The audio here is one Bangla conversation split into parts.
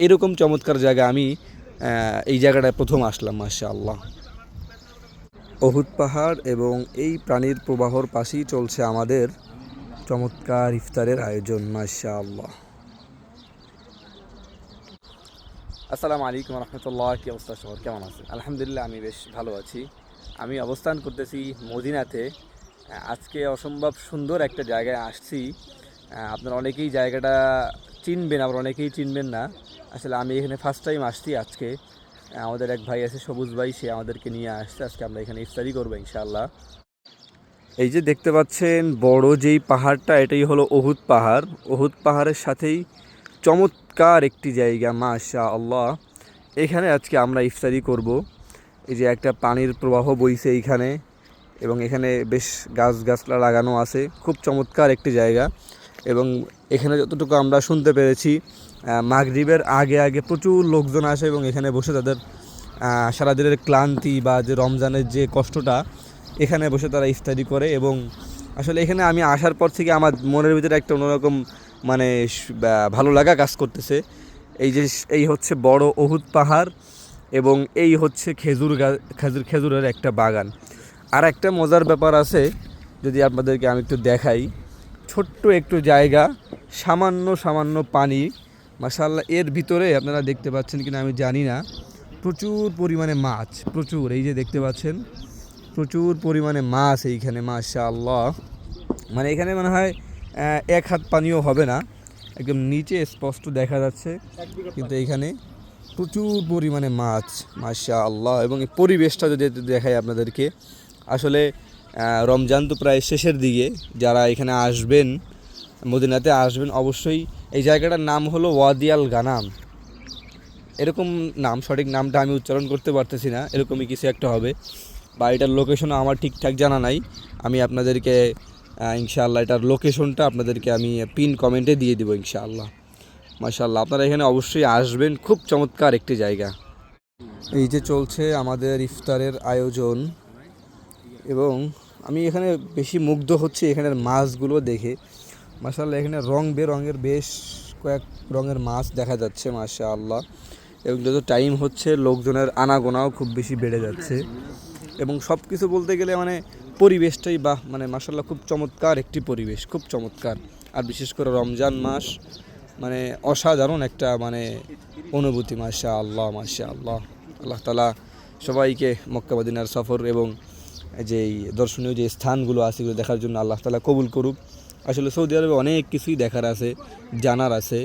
এরকম চমৎকার জায়গা আমি এই জায়গাটায় প্রথম আসলাম, মাশাআল্লাহ। উহুদ পাহাড় এবং এই প্রাণীর প্রবাহর পাশেই চলছে আমাদের চমৎকার ইফতারের আয়োজন, মাশাআল্লাহ। আসসালামু আলাইকুম রহমতুল্লাহ। কী অবস্থা, শহর কেমন আছে? আলহামদুলিল্লাহ, আমি বেশ ভালো আছি। আমি অবস্থান করতেছি মদিনাতে। আজকে অসম্ভব সুন্দর একটা জায়গায় আসছি। আপনারা অনেকেই জায়গাটা চিনবেন, আবার অনেকেই চিনবেন না। আসলে আমি এখানে ফার্স্ট টাইম আসছি আজকে। আমাদের এক ভাই আছে, সবুজ ভাই, সে আমাদেরকে নিয়ে আসছে। আজকে আমরা এখানে ইফতারি করবো ইনশাআল্লাহ। এই যে দেখতে পাচ্ছেন বড় যেই পাহাড়টা, এটাই হলো উহুদ পাহাড়। উহুদ পাহাড়ের সাথেই চমৎকার একটি জায়গা, মাশাআল্লাহ। এখানে আজকে আমরা ইফতারি করব। এই যে একটা পানির প্রবাহ বইছে এইখানে, এবং এখানে বেশ গাছগাছলা লাগানো আছে। খুব চমৎকার একটি জায়গা। এবং এখানে যতটুকু আমরা শুনতে পেরেছি, মাগরিবের আগে আগে প্রচুর লোকজন আসে এবং এখানে বসে তাদের সারাদিনের ক্লান্তি বা যে রমজানের যে কষ্টটা, এখানে বসে তারা ইফতারি করে। এবং আসলে এখানে আমি আসার পর থেকে আমার মনের ভিতরে একটা অন্যরকম মানে ভালো লাগা কাজ করতেছে। এই হচ্ছে বড় উহুদ পাহাড়, এবং এই হচ্ছে খেজুরের একটা বাগান। আর একটা মজার ব্যাপার আছে, যদি আপনাদেরকে আমি একটু দেখাই। ছোট্ট একটু জায়গা, সামান্য সামান্য পানি, মাশাআল্লাহ। এর ভিতরে আপনারা দেখতে পাচ্ছেন কিনা আমি জানি না, প্রচুর পরিমাণে মাছ, প্রচুর। এই যে দেখতে পাচ্ছেন প্রচুর পরিমাণে মাছ এইখানে, মাশাআল্লাহ। মানে এখানে মনে হয় এক হাত পানিও হবে না, একদম নিচে স্পষ্ট দেখা যাচ্ছে। কিন্তু এইখানে প্রচুর পরিমাণে মাছ, মাশাআল্লাহ। এবং এই পরিবেশটা যদি দেখাই আপনাদেরকে, আসলে রমজান তো প্রায় শেষের দিকে। যারা এখানে আসবেন, মদিনাতে আসবেন, অবশ্যই। এই জায়গাটার নাম হলো ওয়াদি আল গানাম, এরকম নাম। সঠিক নামটা আমি উচ্চারণ করতে পারতেছি না, এরকমই কিছু একটা হবে। বা এটার লোকেশনও আমার ঠিকঠাক জানা নাই। আমি আপনাদেরকে ইনশাআল্লাহ এটার লোকেশনটা আপনাদেরকে আমি পিন কমেন্টে দিয়ে দেবো ইনশাআল্লাহ। মাশাআল্লাহ, আপনারা এখানে অবশ্যই আসবেন, খুব চমৎকার একটি জায়গা। এই যে চলছে আমাদের ইফতারের আয়োজন, এবং আমি এখানে বেশি মুগ্ধ হচ্ছি এখানের মাছগুলো দেখে। মাশাআল্লাহ, এখানে রং বেরঙের বেশ কয়েক রঙের মাছ দেখা যাচ্ছে, মাশাআল্লাহ। এবং যত টাইম হচ্ছে, লোকজনের আনাগোনাও খুব বেশি বেড়ে যাচ্ছে। এবং সব কিছু বলতে গেলে মানে পরিবেশটাই মানে মাশাআল্লাহ, খুব চমৎকার একটি পরিবেশ, খুব চমৎকার। আর বিশেষ করে রমজান মাস মানে অসাধারণ একটা মানে অনুভূতি, মাশাআল্লাহ, মাশাআল্লাহ। আল্লাহ তাআলা সবাইকে মক্কা মদিনার সফর এবং যেই দর্শনীয় যে স্থানগুলো আছে, এগুলো দেখার জন্য আল্লাহ তাআলা কবুল করুক। আসলে সৌদি আরবে অনেক কিছুই দেখার আছে, জানার আছে।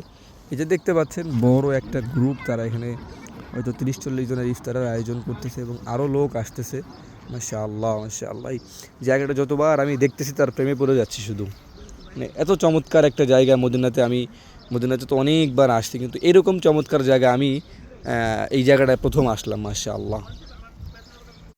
এই যে দেখতে পাচ্ছেন বড় একটা গ্রুপ, তারা এখানে হয়তো 30-40 জনের ইফতারের আয়োজন করতেছে, এবং আরও লোক আসতেছে, মাশাআল্লাহ, মাশাআল্লাহ। এই জায়গাটা যতবার আমি দেখতেছি তার প্রেমে পড়ে যাচ্ছি শুধু। মানে এত চমৎকার একটা জায়গা মদিনাতে তো অনেকবার আসছি, কিন্তু এরকম চমৎকার জায়গা আমি এই জায়গাটায় প্রথম আসলাম, মাশাআল্লাহ।